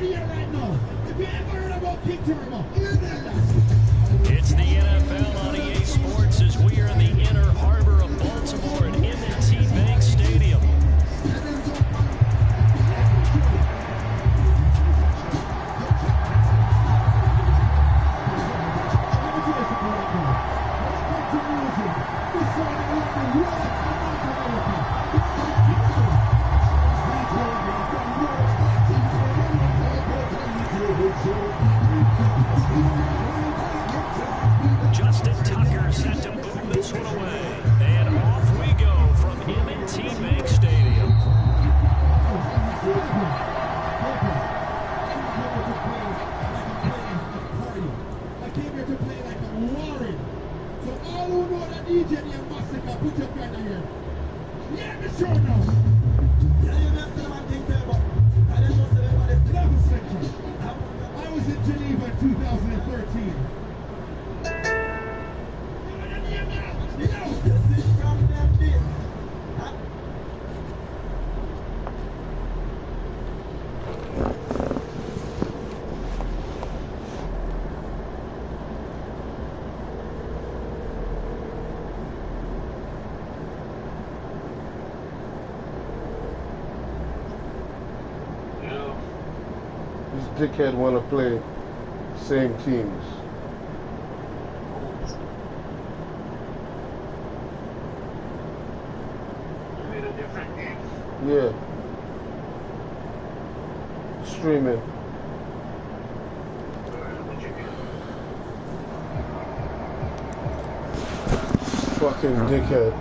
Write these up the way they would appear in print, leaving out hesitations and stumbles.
It's the NFL on EA Sports as we are in the inner harbor of Baltimore at M&T Bank Stadium. Justin Tucker set to boom this one away. And off we go from M&T Bank Stadium. I came here to play like a warrior. So all who know that DJ and Massacre, put your gun in here. Yeah, the show now. I was in Geneva in 2013. This dickhead want to play same teams. You made a different game? Yeah. Streaming. What'd you get? Fucking dickhead.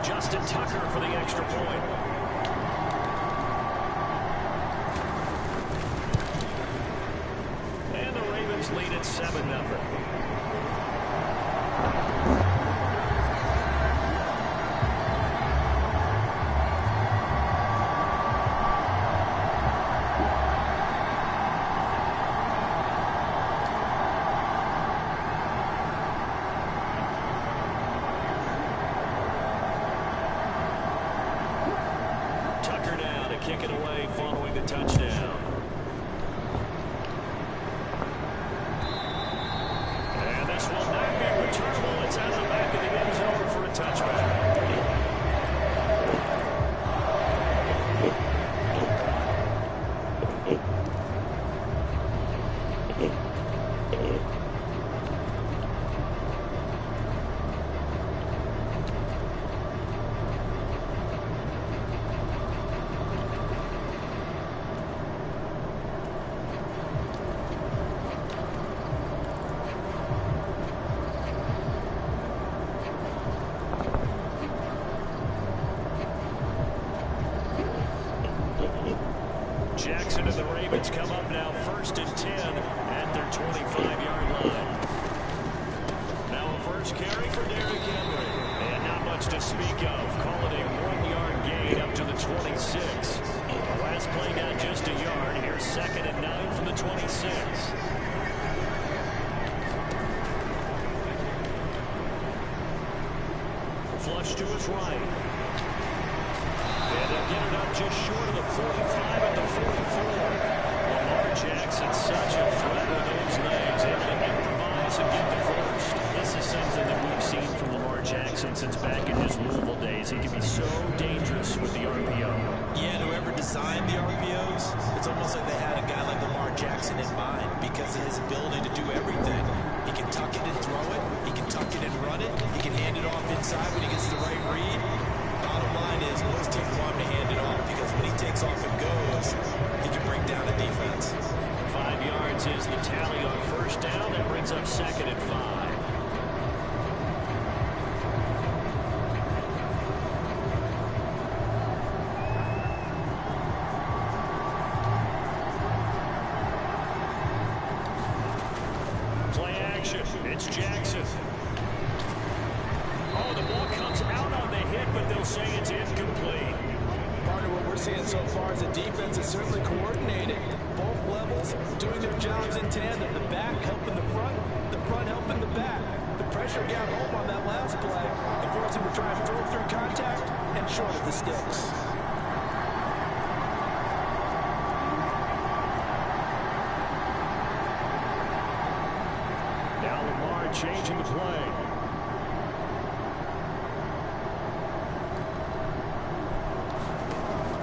Justin Tucker for the extra point. And the Ravens lead at 7-0. Kick it away following the touchdown. And this will not be returnable. It's out of the back of the end zone for a touchback. Jackson and the Ravens come up now 1st and 10 at their 25-yard line. Now a first carry for Derrick Henry. And not much to speak of. Call it a 1-yard gain up to the 26. Last play down just a yard. Here's 2nd and 9 from the 26. Flush to his right. And they'll get it up just short of the 45 at the 44. Lamar Jackson's such a threat with those legs, able to improvise and get the first. This is something that we've seen from Lamar Jackson since back in his Louisville days. He can be so dangerous with the RPO. Yeah, and whoever designed the RPOs, it's almost like they had a guy like Lamar Jackson in mind because of his ability to do everything. He can tuck it and throw it. He can tuck it and run it. He can hand it off inside when he gets the right read. Bottom line is most teams want him to hand it off because when he takes off and goes, he can break down a defense. 5 yards is the tally on first down. That brings up 2nd and 5. It's Jackson. Oh, the ball comes out on the hit, but they'll say it's incomplete. Part of what we're seeing so far is the defense is certainly coordinated. Both levels doing their jobs in tandem. The back helping the front helping the back. The pressure got home on that last play and forced him to try and throw through contact and short of the sticks. Changing the play.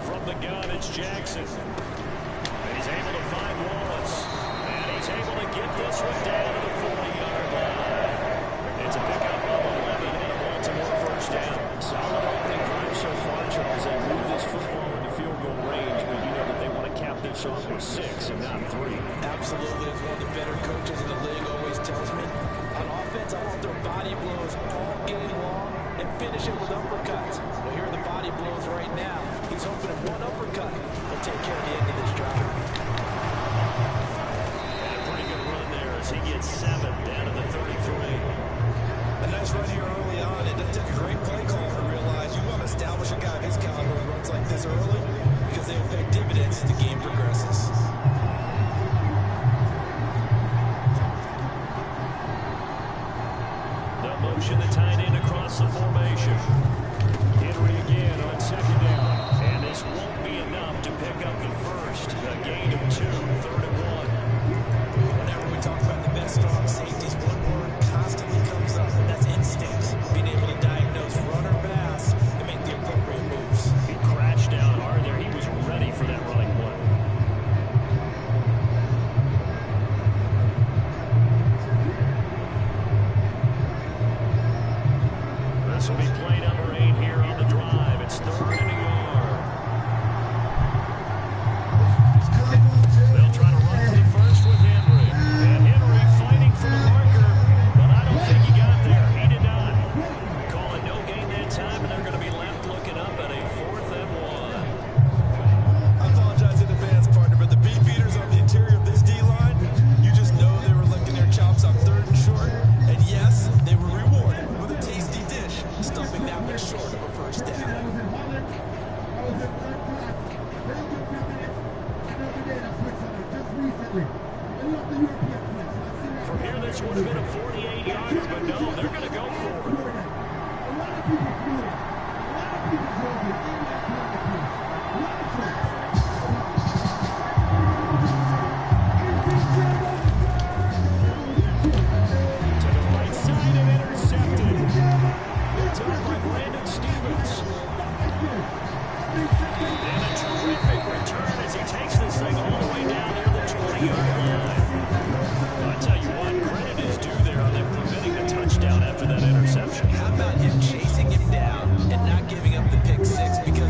From the gun, it's Jackson. And he's able to find Wallace. And he's able to get this one down to the 40-yard line. It's a pickup of 11 and a Baltimore first down. Solid opening drive so far, Charles. They move this football into field goal range, but you know that they want to cap this off with 6 and not 3. Absolutely. As one of the better coaches in the league always tells me, on offense, I want their body blows all game long and finish it with uppercuts. Well, here are the body blows right now. He's hoping if one uppercut will take care of the end of this drive. And a pretty good run there as he gets 7 down to the 33. A nice run here early on. It doesn't take a great play call to realize you want to establish a guy of his caliber who runs like this early because they will pay dividends as the game progresses. Motion the tight end across the formation. Henry again on 2nd down. And this won't be enough to pick up the first. A gain of 2, 3rd and 1. Whenever we talk about the best strong safeties, one word constantly comes up, and that's instinct. Being able to diagnose run or pass and make the appropriate moves. He crashed down hard there. He was ready for that running play. This will be play number 8 here on the drive. It's 3rd and a yard. They'll try to run for the first with Henry. And Henry fighting for the marker, but I don't think he got there. He did not. Calling no gain that time, and they're going to be left looking up at a 4th and 1. I apologize in advance, partner, but the beat beaters on the interior of this D-line, you just know they were licking their chops on 3rd and short. And yes, they were rewarded with a tasty dish, stuffing that one short of a first down. I was in Holland. I was in third class. Very good cabinet. Another day in Switzerland, just recently. I love the European place. From here, this would have been a 48 yards, but no, they're going to go for it. A lot of people flew it. A lot of people drove it. England played the place. A lot of trips. To the right side and intercepted. It's up by Brandon Stevens. And a terrific return as he takes this thing all the way down near the 20-yard line. I tell you what, credit is due there on them preventing the touchdown after that interception. How about him chasing him down and not giving up the pick six because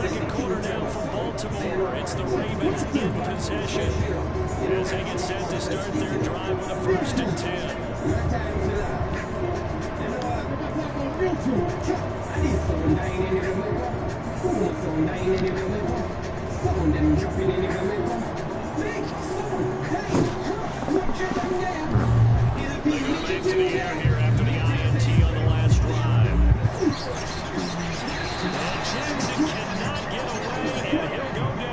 second quarter now for Baltimore. It's the Ravens in possession as they get set to start their drive with a 1st and 10. They go back to the air here after the INT on the last drive. And Jackson cannot get away, and he'll go down.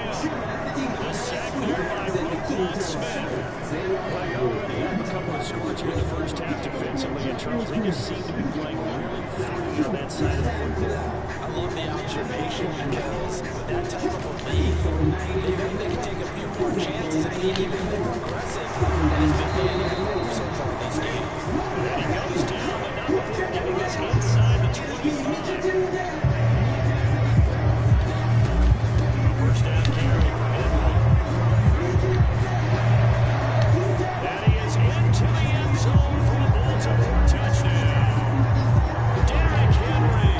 The sack there by Roquan Smith. Well, you already have a couple of scores here in the first half defensively, and Charles, they just seem to be playing really free on that side of the football. I love the observation because with that type of a lead, they think they can take a few more chances and be even more aggressive. And it's been paying off so far in this game. And he goes down, but not before getting us inside the 25. First down carry for Henry. And he is into the end zone for a Baltimore touchdown. Derrick Henry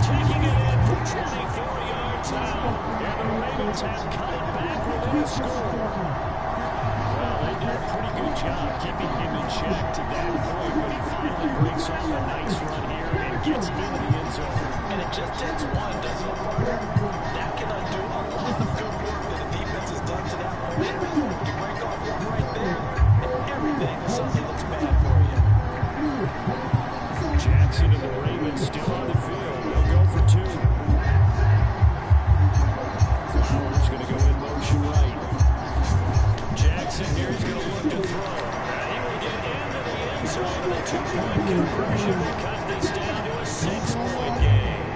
taking it in from 24 yards out. And the Ravens have cut it back within a score. Well, they did a pretty good job keeping him in check to that point, but he finally breaks off a nice run here and gets into the end zone. And it just takes one, doesn't it, partner? That can undo a lot of good work that the defense has done to that point. You break off one right there, and everything suddenly looks bad for you. Jackson and the Ravens still on the field. They'll go for 2. Flowers going to go in motion right. Jackson here is going to look to throw. And he will get into the end zone. And a 2-point conversion will cut this down to a 6-point game.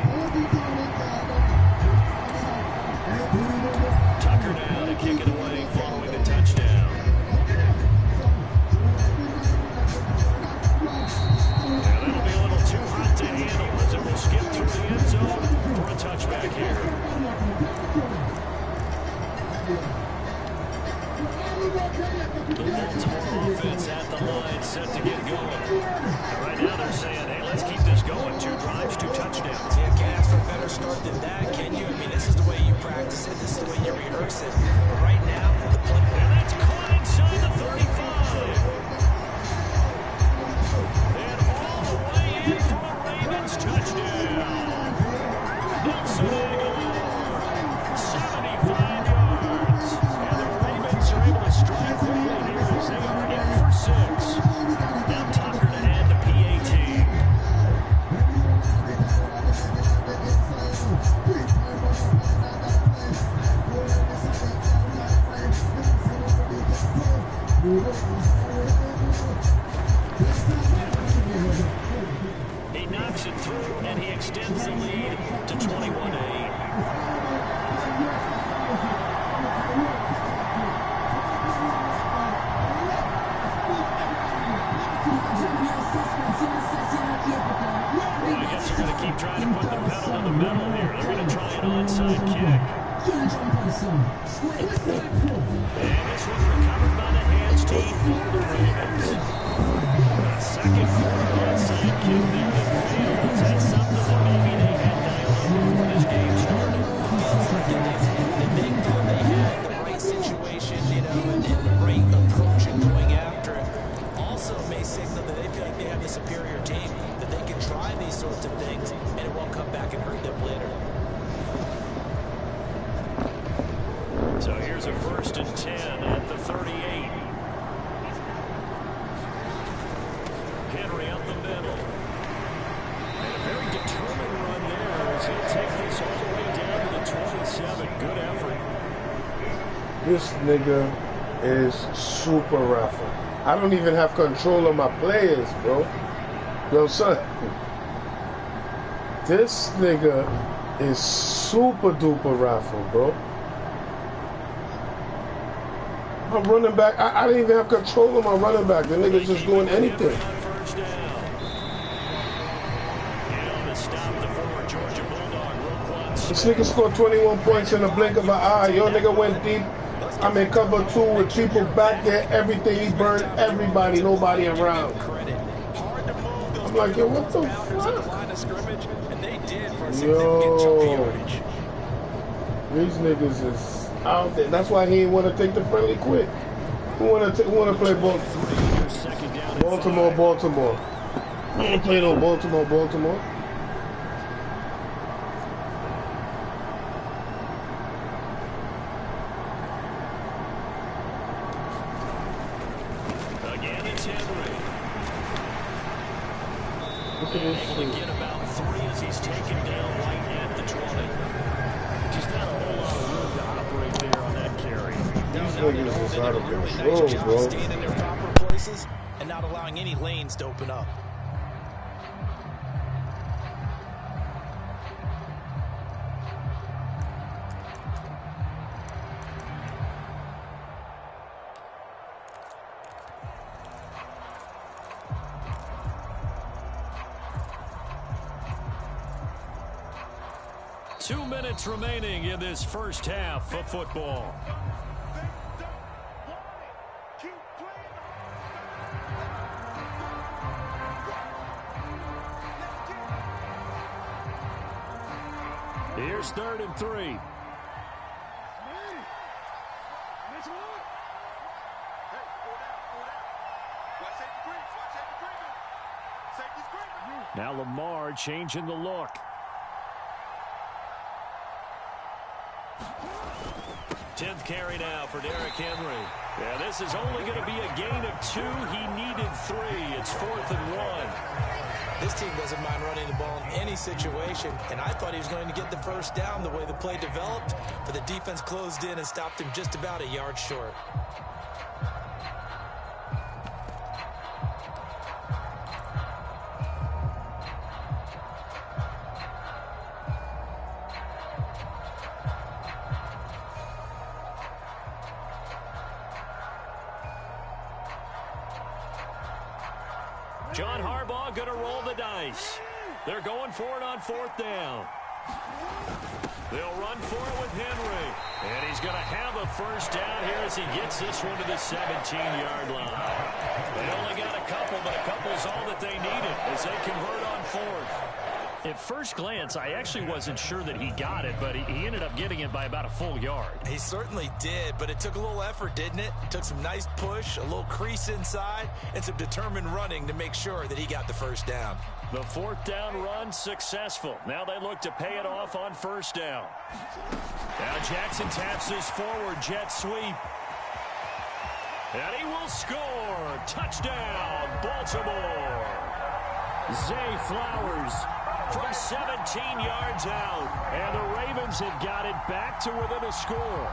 Tucker now to kick it away following the touchdown. Now that'll be a little too hot to handle as it will skip through the end zone for a touchback here. The Baltimore offense at the line set to get going. And right now they're saying, hey, let's keep this going. 2 drives, 2 touchdowns. Yeah, can't ask for a better start than that, can you? I mean, this is the way you practice it. This is the way you rehearse it. But right now, the play... And that's caught inside the 35. And all the way in for a Ravens touchdown. Nelson Aguilar, 75 yards. And the Ravens are able to strike quickly here as they are in for 6. Now Tucker to add the PAT. He knocks it through, and he extends the lead to 21-8. I guess they're going to keep trying to put the pedal to the metal here. They're going to try an onside kick. And this was recovered by the hands team for the Ravens. Second quarter onside kick there that failed. Is that something that maybe they had dialed in before this game started? They thought they had the right situation, you know, and the right approach in going after it. Also may signal that they feel like they have the superior team, that they can try these sorts of things, and it won't come back and hurt them later. So here's a 1st and 10 at the 38. Henry up the middle. And a very determined run there as he'll take this all the way down to the 27. Good effort. This nigga is super raffle. I don't even have control of my players, bro. Yo, son. This nigga is super duper raffle, bro. I'm running back. I didn't even have control of my running back. The nigga's just doing anything. This nigga scored 21 points in the blink of an eye. Yo, nigga went deep. I'm in cover 2 with people back there. Everything. He burned everybody. Nobody around. I'm like, yo, what the fuck? Yo. These niggas is out there. That's why he didn't want to take the friendly quick. Who want to play Baltimore? Baltimore. I don't want to play no Baltimore. Again, it's Henry. Look at this Able to get about 3 as he's taken down right at the 20. Just not a whole lot of room to operate there on that carry. These niggas is out of control, bro. Staying in their proper places and not allowing any lanes to open up. Two minutes remaining in this first half of football. Here's 3rd and 3. Now Lamar changing the look. Tenth carry now for Derrick Henry. Yeah, this is only going to be a gain of 2. He needed 3. It's 4th and 1. This team doesn't mind running the ball in any situation, and I thought he was going to get the first down the way the play developed, but the defense closed in and stopped him just about a yard short. John Harbaugh going to roll the dice. They're going for it on 4th down. They'll run for it with Henry. And he's going to have a first down here as he gets this one to the 17-yard line. They only got a couple, but a couple's all that they needed as they convert on 4th. At first glance, I actually wasn't sure that he got it, but he ended up getting it by about a full yard. He certainly did, but it took a little effort, didn't it? Took some nice push, a little crease inside, and some determined running to make sure that he got the first down. The 4th down run successful. Now they look to pay it off on 1st down. Now Jackson taps this forward jet sweep. And he will score. Touchdown, Baltimore. Zay Flowers from 17 yards out. And the Ravens have got it back to within a score.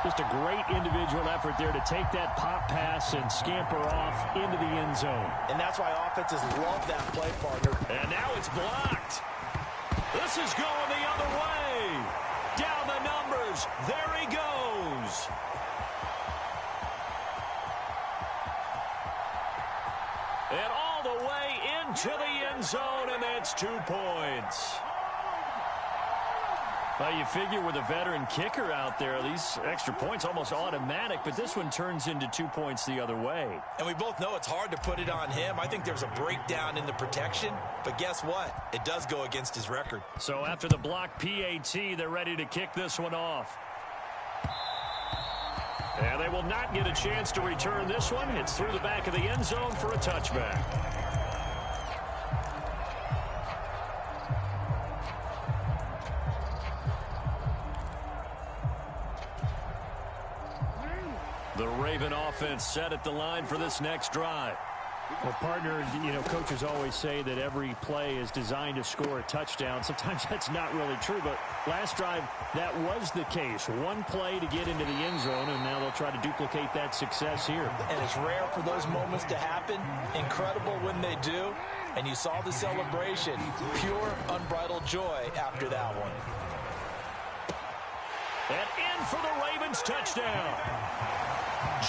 Just a great individual effort there to take that pop pass and scamper off into the end zone. And that's why offenses love that play, partner. And now it's blocked. This is going the other way. Down the numbers. There he goes. And all the way into the end zone, and that's 2 points. Well, you figure with a veteran kicker out there, these extra points almost automatic, but this one turns into 2 points the other way. And we both know it's hard to put it on him. I think there's a breakdown in the protection, but guess what? It does go against his record. So after the block PAT, they're ready to kick this one off. And they will not get a chance to return this one. It's through the back of the end zone for a touchback. The Raven offense set at the line for this next drive. Well, partner, coaches always say that every play is designed to score a touchdown. Sometimes that's not really true, but last drive, that was the case. One play to get into the end zone, and now they'll try to duplicate that success here. And it's rare for those moments to happen. Incredible when they do. And you saw the celebration. Pure, unbridled joy after that one. And in for the Ravens touchdown.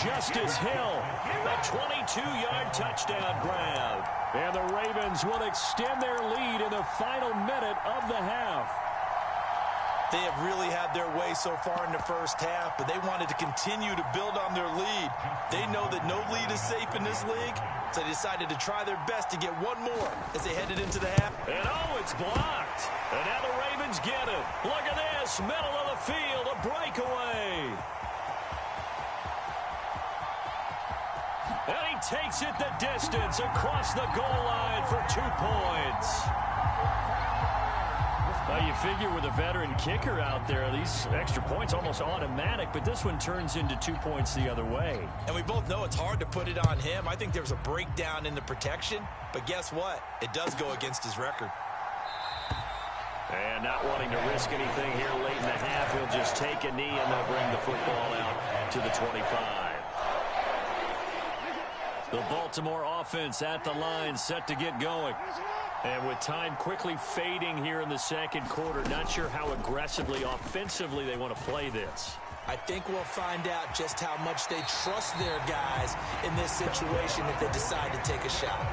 Justice Hill, a 22-yard touchdown grab. And the Ravens will extend their lead in the final minute of the half. They have really had their way so far in the first half, but they wanted to continue to build on their lead. They know that no lead is safe in this league, so they decided to try their best to get one more as they headed into the half. And it's blocked. And now the Ravens get it. Look at this. Middle of the field. A breakaway. And he takes it the distance across the goal line for 2 points. Now you figure with a veteran kicker out there, these extra points almost automatic, but this one turns into 2 points the other way. And we both know it's hard to put it on him. I think there was a breakdown in the protection, but guess what? It does go against his record. And not wanting to risk anything here late in the half, he'll just take a knee and they'll bring the football out to the 25. The Baltimore offense at the line, set to get going. And with time quickly fading here in the second quarter, not sure how aggressively, offensively they want to play this. I think we'll find out just how much they trust their guys in this situation if they decide to take a shot.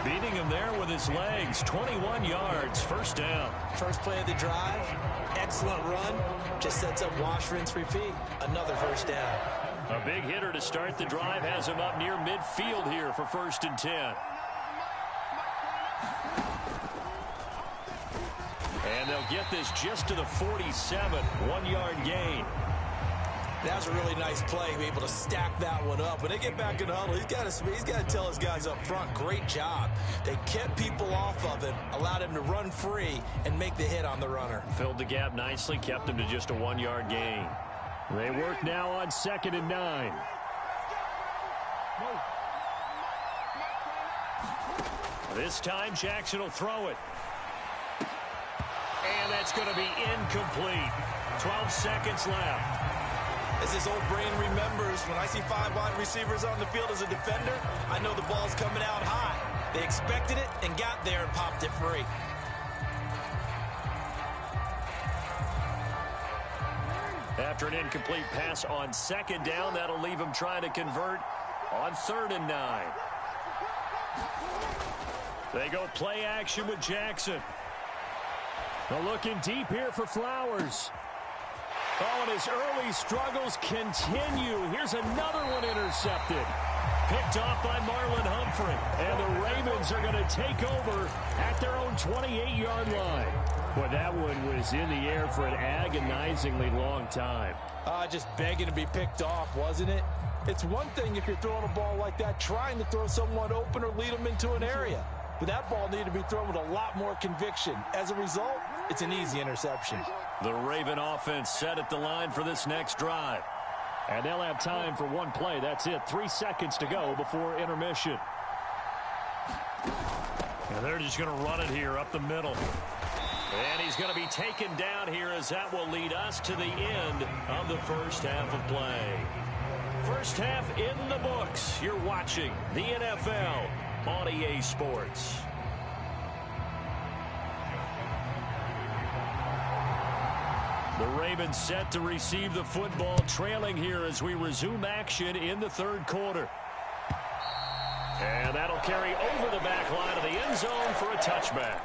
Beating him there with his legs, 21 yards, first down. First play of the drive, excellent run, just sets up wash, rinse, repeat. Another first down. A big hitter to start the drive has him up near midfield here for 1st and 10. And they'll get this just to the 47, 1-yard gain. That was a really nice play, be able to stack that one up. When they get back in the huddle, he's got to tell his guys up front, great job. They kept people off of him, allowed him to run free and make the hit on the runner. Filled the gap nicely, kept him to just a 1-yard gain. They work now on 2nd and 9. This time Jackson will throw it. And that's going to be incomplete. 12 seconds left. As his old brain remembers, when I see 5 wide receivers on the field as a defender, I know the ball's coming out high. They expected it and got there and popped it free. After an incomplete pass on 2nd down, that'll leave him trying to convert on 3rd and 9. They go play action with Jackson. They're looking deep here for Flowers. Oh, and his early struggles continue. Here's another one intercepted. Picked off by Marlon Humphrey. And the Ravens are going to take over at their own 28-yard line. Boy, that one was in the air for an agonizingly long time. Just begging to be picked off, wasn't it? It's one thing if you're throwing a ball like that, trying to throw someone open or lead them into an area. But that ball needed to be thrown with a lot more conviction. As a result, it's an easy interception. The Raven offense set at the line for this next drive. And they'll have time for one play. That's it. 3 seconds to go before intermission. And they're just going to run it here up the middle. And he's going to be taken down here as that will lead us to the end of the first half of play. First half in the books. You're watching the NFL on EA Sports. The Ravens set to receive the football, trailing here as we resume action in the 3rd quarter. And that'll carry over the back line of the end zone for a touchback.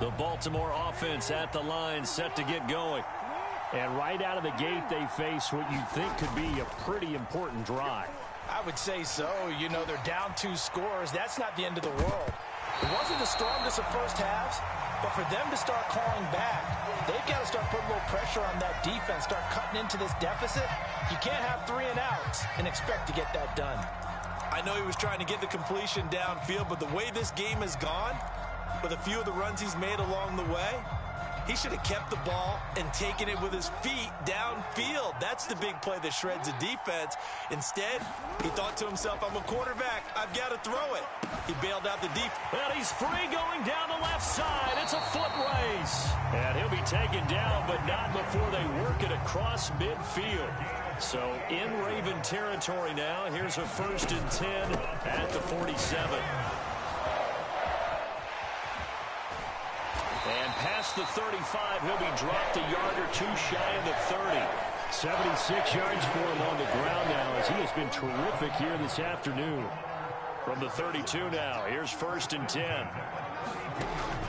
The Baltimore offense at the line, set to get going. And right out of the gate, they face what you think could be a pretty important drive. I would say so. You know, they're down 2 scores. That's not the end of the world. It wasn't the strongest of first halves, but for them to start calling back, they've got to start putting a little pressure on that defense, start cutting into this deficit. You can't have 3 and outs and expect to get that done. I know he was trying to get the completion downfield, but the way this game has gone, with a few of the runs he's made along the way, he should have kept the ball and taken it with his feet downfield. That's the big play that shreds a defense. Instead, he thought to himself, I'm a quarterback. I've got to throw it. He bailed out the defense. Well, he's free going down the left side. It's a foot race. And he'll be taken down, but not before they work it across midfield. So in Raven territory now. Here's a 1st and 10 at the 47. And past the 35, he'll be dropped a yard or 2 shy of the 30. 76 yards for him on the ground now, as he has been terrific here this afternoon. From the 32 now, here's 1st and 10.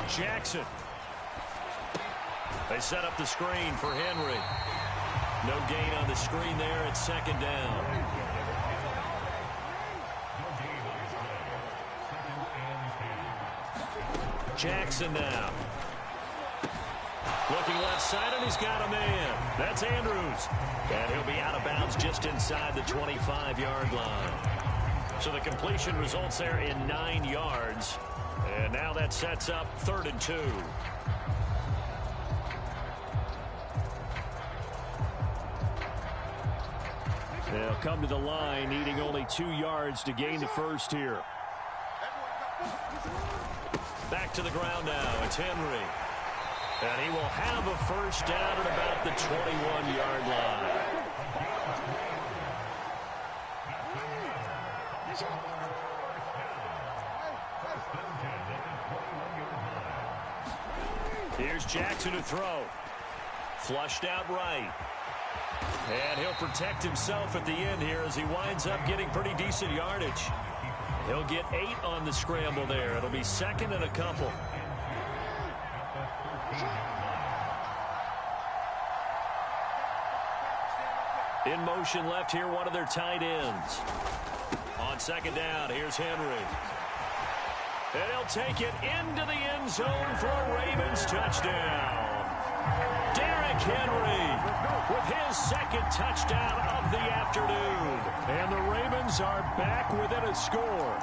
Jackson. They set up the screen for Henry. No gain on the screen there at 2nd down. Jackson now. Looking left side, and he's got a man. That's Andrews. And he'll be out of bounds just inside the 25-yard line. So the completion results there in 9 yards. And now that sets up 3rd and 2. They'll come to the line, needing only 2 yards to gain the first here. Back to the ground now. It's Henry. And he will have a first down at about the 21-yard line. Here's Jackson to throw. Flushed out right. And he'll protect himself at the end here as he winds up getting pretty decent yardage. He'll get 8 on the scramble there. It'll be 2nd and a couple. In motion left here, one of their tight ends. On 2nd down, here's Henry. And he'll take it into the end zone for a Ravens touchdown. Derrick Henry with his 2nd touchdown of the afternoon. And the Ravens are back within a score.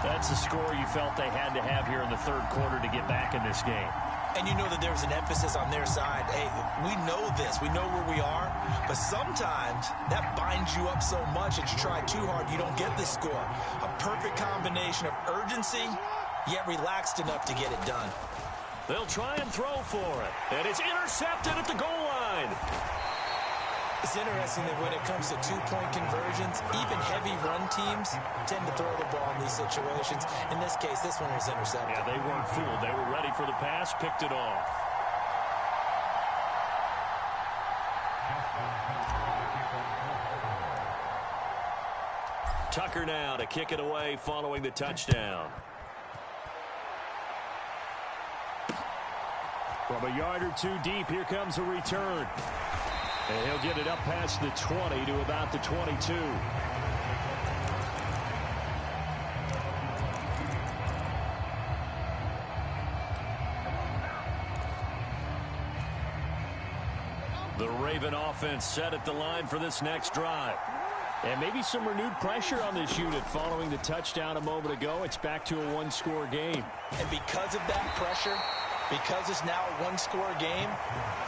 That's a score you felt they had to have here in the 3rd quarter to get back in this game. And you know that there's an emphasis on their side. Hey, we know this. We know where we are. But sometimes that binds you up so much that you try too hard, you don't get the score. A perfect combination of urgency, yet relaxed enough to get it done. They'll try and throw for it. And it's intercepted at the goal line. It's interesting that when it comes to 2-point conversions, even heavy run teams tend to throw the ball in these situations. In this case, this one was intercepted. Yeah, they weren't fooled. They were ready for the pass, picked it off. Tucker now to kick it away following the touchdown. From a yard or 2 deep, here comes a return. And he'll get it up past the 20 to about the 22. The Raven offense set at the line for this next drive. And maybe some renewed pressure on this unit following the touchdown a moment ago. It's back to a 1-score game. And because of that pressure, because it's now a 1-score game,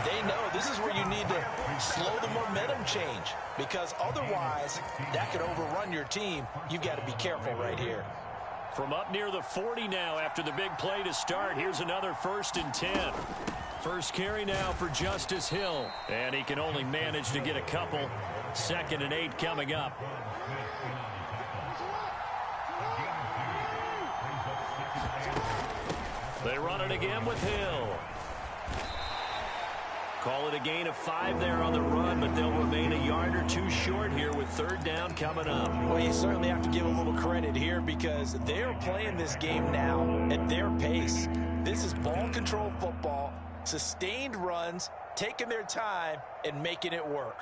they know this is where you need to slow the momentum change, because otherwise that could overrun your team. You've got to be careful right here. From up near the 40 now after the big play to start, here's another 1st and 10. First carry now for Justice Hill, and he can only manage to get a couple. 2nd and 8 coming up. They run it again with Hill. Call it a gain of 5 there on the run, but they'll remain a yard or 2 short here with 3rd down coming up. Well, you certainly have to give a little credit here because they're playing this game now at their pace. This is ball control football, sustained runs, taking their time and making it work.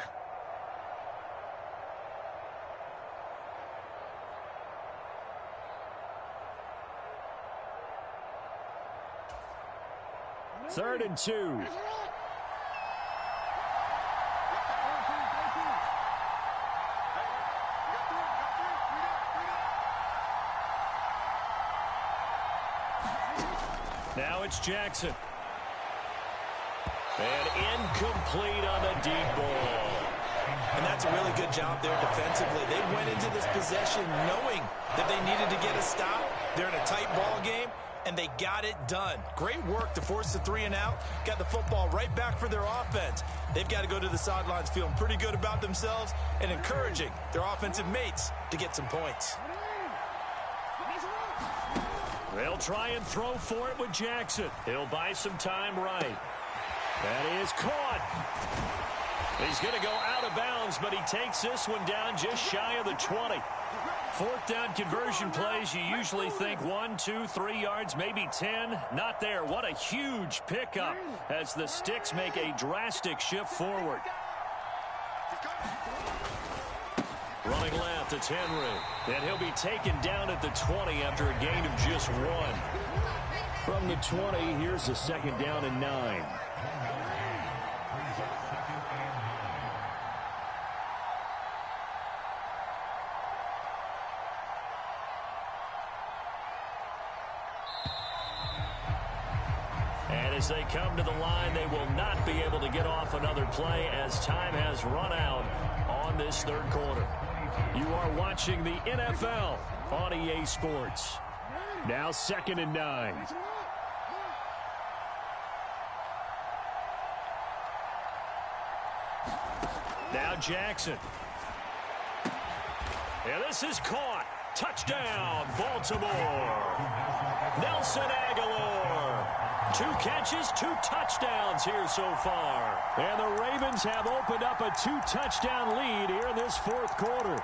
Third and 2. Now it's Jackson. And incomplete on the deep ball. And that's a really good job there defensively. They went into this possession knowing that they needed to get a stop. They're in a tight ball game, and they got it done. Great work to force the 3 and out. Got the football right back for their offense. They've got to go to the sidelines feeling pretty good about themselves and encouraging their offensive mates to get some points. They'll try and throw for it with Jackson. He'll buy some time right. That is caught. He's going to go out of bounds, but he takes this one down just shy of the 20. Fourth down conversion plays, you usually think 1, 2, 3 yards, maybe 10. Not there. What a huge pickup as the Sticks make a drastic shift forward. Running left, it's Henry. And he'll be taken down at the 20 after a gain of just 1. From the 20, here's the second down and 9. And as they come to the line, they will not be able to get off another play as time has run out on this third quarter. You are watching the NFL on EA Sports. Now second and 9. Now Jackson. And this is caught. Touchdown, Baltimore. Nelson Aguilar. 2 catches, 2 touchdowns here so far. And the Ravens have opened up a 2-touchdown lead here in this fourth quarter.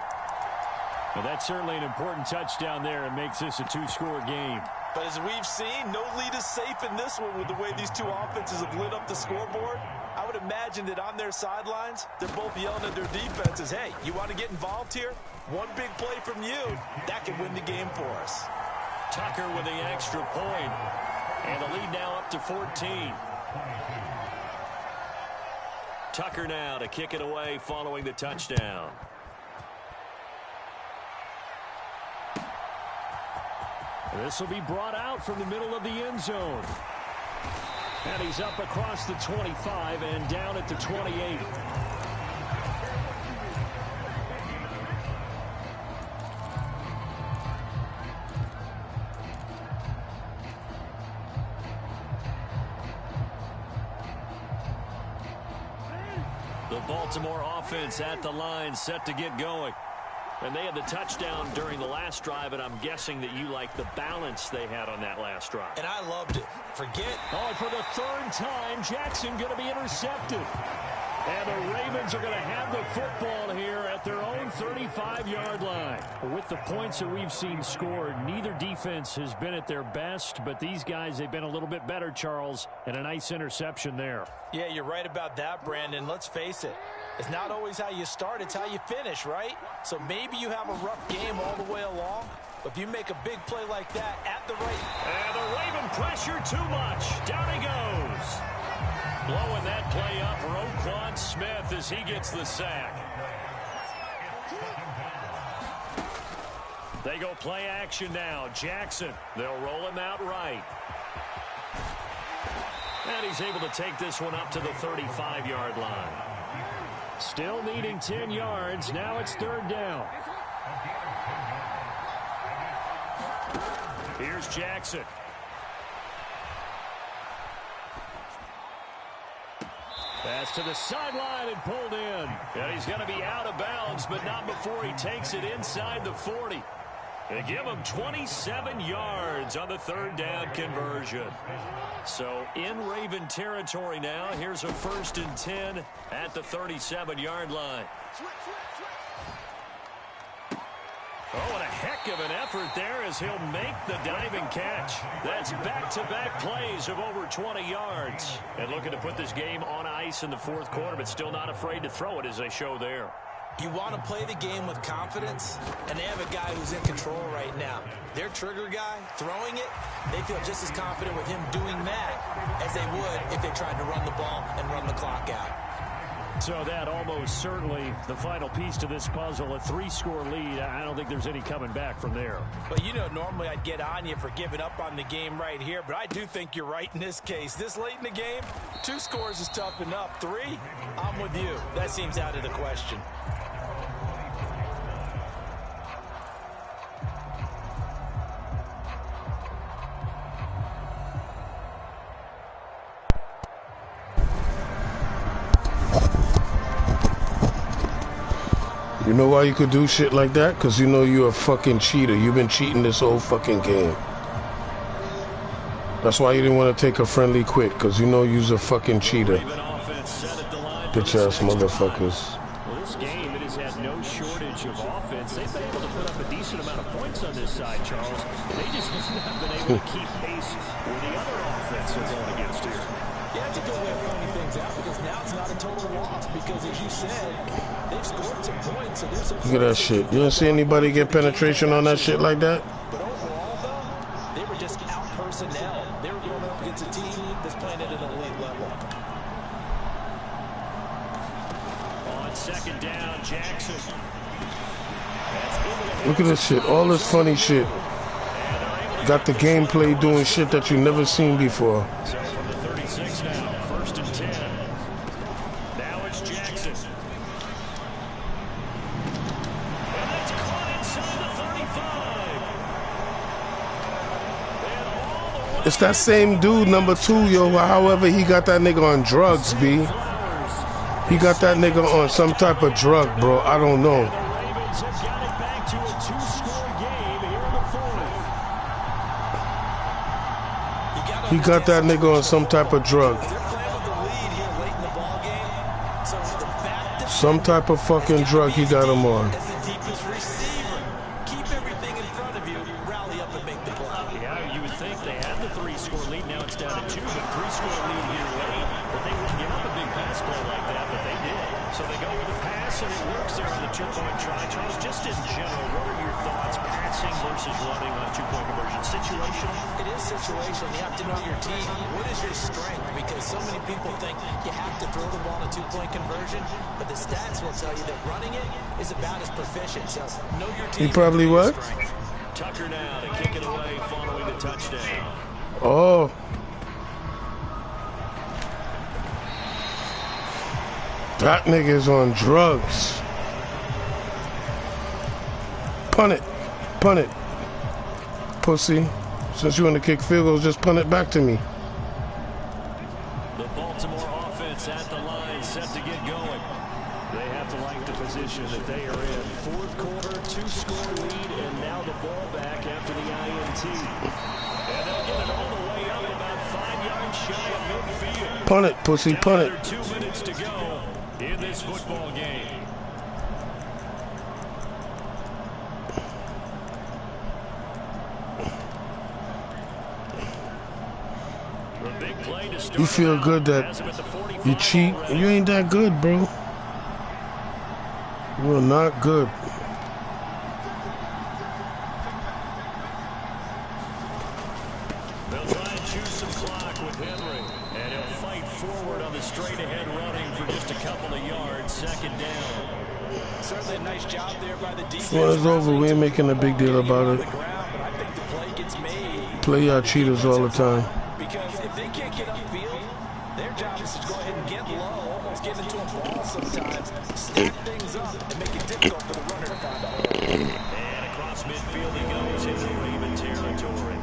Well, that's certainly an important touchdown there and makes this a 2-score game. But as we've seen, no lead is safe in this one with the way these two offenses have lit up the scoreboard. I would imagine that on their sidelines, they're both yelling at their defenses, hey, you want to get involved here? One big play from you, that could win the game for us. Tucker with the extra point. And the lead now up to 14. Tucker now to kick it away following the touchdown. This will be brought out from the middle of the end zone. And he's up across the 25 and down at the 28. The Baltimore offense at the line, set to get going. And they had the touchdown during the last drive, and I'm guessing that you like the balance they had on that last drive. And I loved it. Oh, for the third time, Jackson going to be intercepted. And the Ravens are going to have the football here at their own 35-yard line. With the points that we've seen scored, neither defense has been at their best, but these guys, they've been a little bit better, Charles, and a nice interception there. Yeah, you're right about that, Brandon. Let's face it. It's not always how you start, it's how you finish, right? So maybe you have a rough game all the way along, but if you make a big play like that at the right... And the Raven pressure too much. Down he goes. Blowing that play up, Roquan Smith as he gets the sack. They go play action now. Jackson, they'll roll him out right. And he's able to take this one up to the 35-yard line. Still needing 10 yards. Now it's third down. Here's Jackson. Pass to the sideline and pulled in. And he's going to be out of bounds, but not before he takes it inside the 40. They give him 27 yards on the third down conversion. So in Raven territory now, here's a 1st and 10 at the 37-yard line. Oh, and a heck of an effort there as he'll make the diving catch. That's back-to-back plays of over 20 yards. And looking to put this game on ice in the fourth quarter, but still not afraid to throw it as they show there. You want to play the game with confidence, and they have a guy who's in control right now. Their trigger guy, throwing it, they feel just as confident with him doing that as they would if they tried to run the ball and run the clock out. So that almost certainly the final piece to this puzzle, a 3-score lead. I don't think there's any coming back from there. But you know, normally I'd get on you for giving up on the game right here, but I do think you're right in this case. This late in the game, 2 scores is tough enough. 3, I'm with you. That seems out of the question. You know why you could do shit like that? Because you know you're a fucking cheater. You've been cheating this whole fucking game. That's why you didn't want to take a friendly quit, because you know you're a fucking cheater. Raven offense set at the line Bitch ass motherfuckers. Well, this game, it has had no shortage of offense. They've been able to put up a decent amount of points on this side, Charles. They just have not been able to keep pace with the other offense they're going against here. Yeah, it's a good way of pointing things out because now it's not a total loss because, as you said, they've scored some points. So there's some Look at that shit. You don't see anybody get penetration on that shit like that? But overall, though, they were just out personnel. They were going up against a team that's playing at an elite level. On second down, Jackson. Look at this shit. All this funny shit. Got the gameplay doing shit that you never seen before. So from the 36 now, 1st and 10. Now it's Jackson. And that's caught inside the 35. It's that same dude, number 2, yo. However, he got that nigga on drugs, B. He got that nigga on some type of drug, bro. I don't know. The Ravens have got it back to a 2-score game here in the 4th. He got that nigga on some type of drug. They're playing with the lead here late in the ballgame. So the back Some type of fucking drug he got him on. as the deepest receiver. Keep everything in front of you. Rally up and make the play. Yeah, you would think they had the 3-score lead. Now it's down to 2, but 3-score lead here late. But they wouldn't give up a big pass play like that, but they did. So they go with a pass, and it works there on the 2-point try. Charles, just in general, what are your thoughts, passing versus running on 2-point conversion? Situational? It is situational. You have to know your team. What is your strength? Because so many people think you have to throw the ball in a 2-point conversion, but the stats will tell you that running it is about as proficient. So know your team. He probably what? Tucker now to kick it away following the touchdown. Oh. That nigga's on drugs. Punt it. Punt it. Pussy. Since you want to kick field goals, just punt it back to me. The Baltimore offense at the line, set to get going. They have to like the position that they are in. 4th quarter, 2-score lead, and now the ball back after the INT. And they'll get it all the way up about 5 yards shy of midfield. Punt it, pussy, punt it. Another 2 minutes to go in this football game. The big play to start You feel out. good that Has him at the 45 you cheat? already. You ain't that good, bro. You're not good. They'll try and choose some clock with Henry. And he'll fight forward on the straight-ahead running for just a couple of yards. 2nd down. Certainly a nice job there by the defense. Well, it's over. We ain't making a big deal about On it. the ground, but I think the play gets made. Play y'all cheaters all the time. Because if they can't get upfield, their job is to go ahead and get low, almost get into a ball sometimes, stack things up, and make it difficult for the runner to find a hole. And across midfield he goes into Raven territory.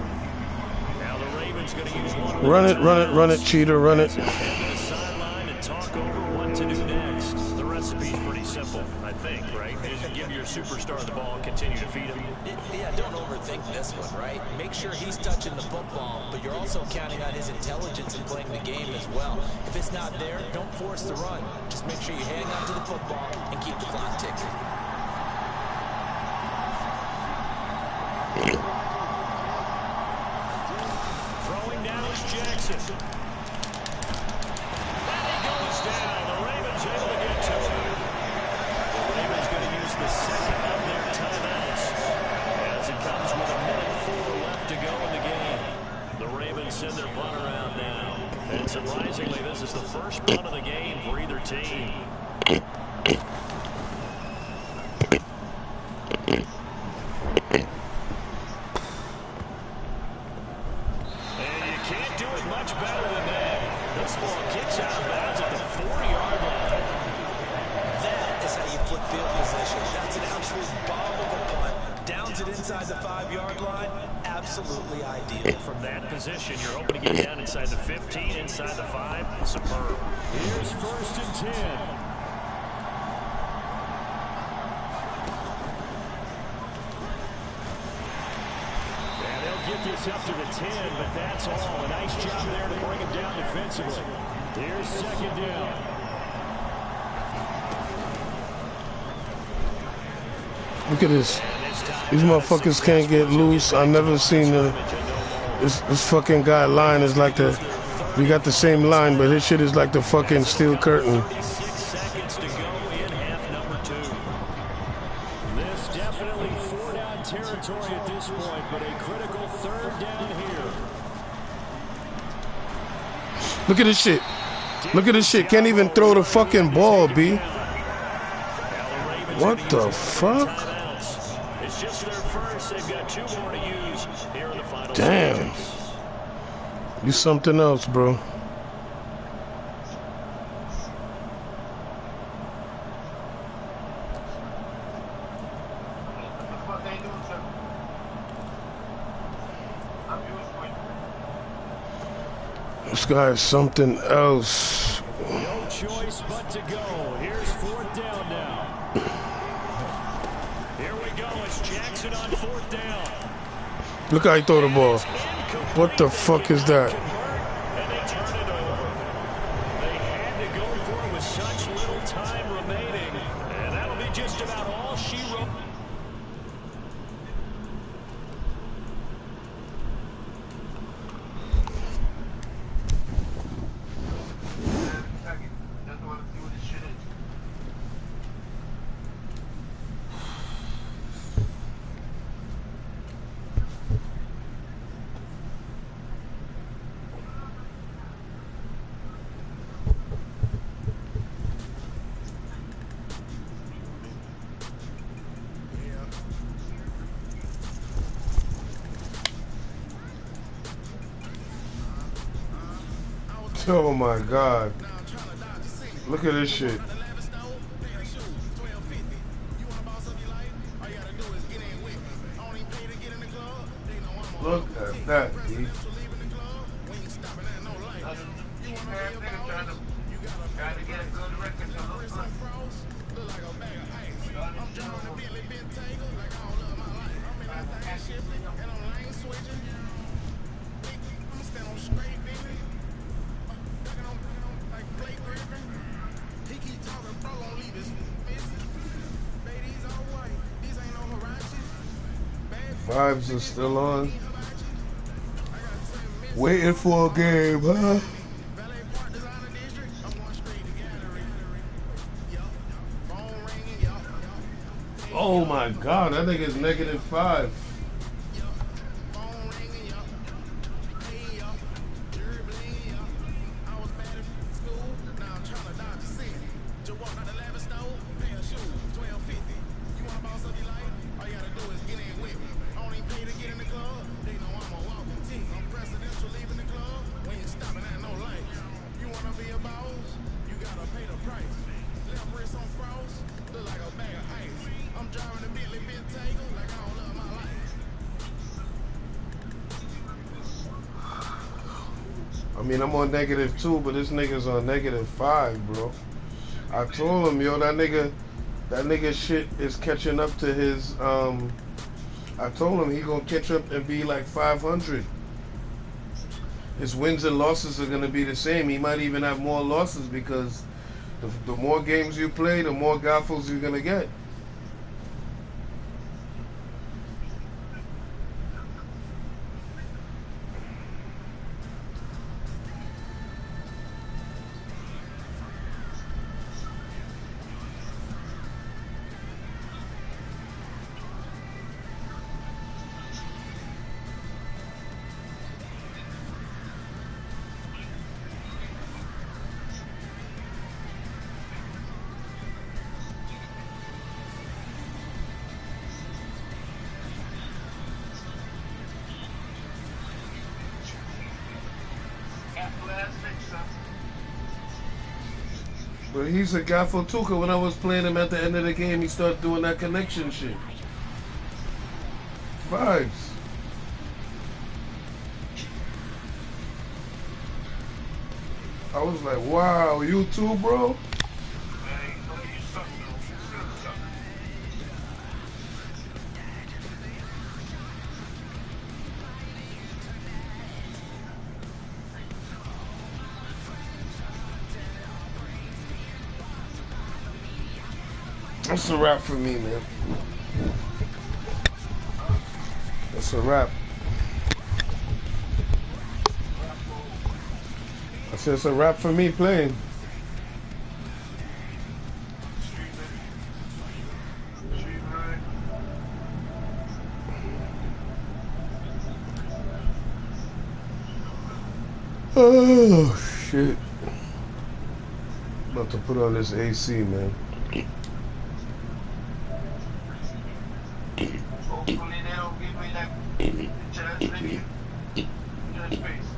Now the Ravens going to use one. Run it, cheater, run it. Head to the sideline and talk over what to do next. The recipe's pretty simple, I think, right? Just give your superstar the ball, continue to feed him. Yeah, don't overthink this one, right? Make sure he's touching the football, but you're also counting on his intelligence in playing the game as well. If it's not there, don't force the run. Just make sure you hang on to the football and keep the clock ticking. Throwing down is Jackson. And he goes down. The Ravens able to get to him. The Ravens going to use the second of their timeouts as it comes with 1:04 left to go in the game. The Ravens send their punt around now. And surprisingly, this is the first punt of the game for either team. And you can't do it much better than that. This ball kicks out of bounds at the 40-yard line. That is how you flip field position. That's an absolute bomb of a punt. Downs it inside the 5-yard line. Absolutely ideal. From that position, you're hoping to get down inside the 15, inside the 5. Superb. Here's 1st and 10. And they'll get this up to the 10, but that's all. A nice job there to bring him down defensively. Here's 2nd down. Look at this. These motherfuckers can't get loose. I never seen this fucking guy line is like the. We got the same line, but his shit is like the fucking steel curtain. 36 seconds to go in half number 2. This definitely 4-down territory at this point, but a critical 3rd down here. Look at this shit. Look at this shit. Can't even throw the fucking ball, B. What the fuck? It's just their first. They've got 2 more to use here in the final. Damn. You something else, bro. This guy is something else. No choice but to go. Here's 4th down now. Here we go. It's Jackson on 4th down. Look how he throw the ball. What the fuck is that? And they turn it over. They had to go for it with such little time remaining. And that'll be just about all she wrote. Oh my God. Look at this shit. Look at that, B. Vibes are still on. Waiting for a game, huh? Oh my God, that nigga's -5. I mean, I'm on -2, but this nigga's on -5, bro. I told him, yo, that nigga shit is catching up to his, I told him he gonna catch up and be like 500. His wins and losses are gonna be the same. He might even have more losses because the more games you play, the more gaffles you're gonna get. But he's a gaffle too, cause when I was playing him at the end of the game, he started doing that connection shit. Vibes. I was like, wow, you too, bro? That's a wrap for me, man. That's a wrap. I said it's a wrap for me playing. Oh shit. About to put on this AC, man. Hopefully they don't give me that chance to give that space.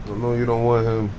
I know you don't want him.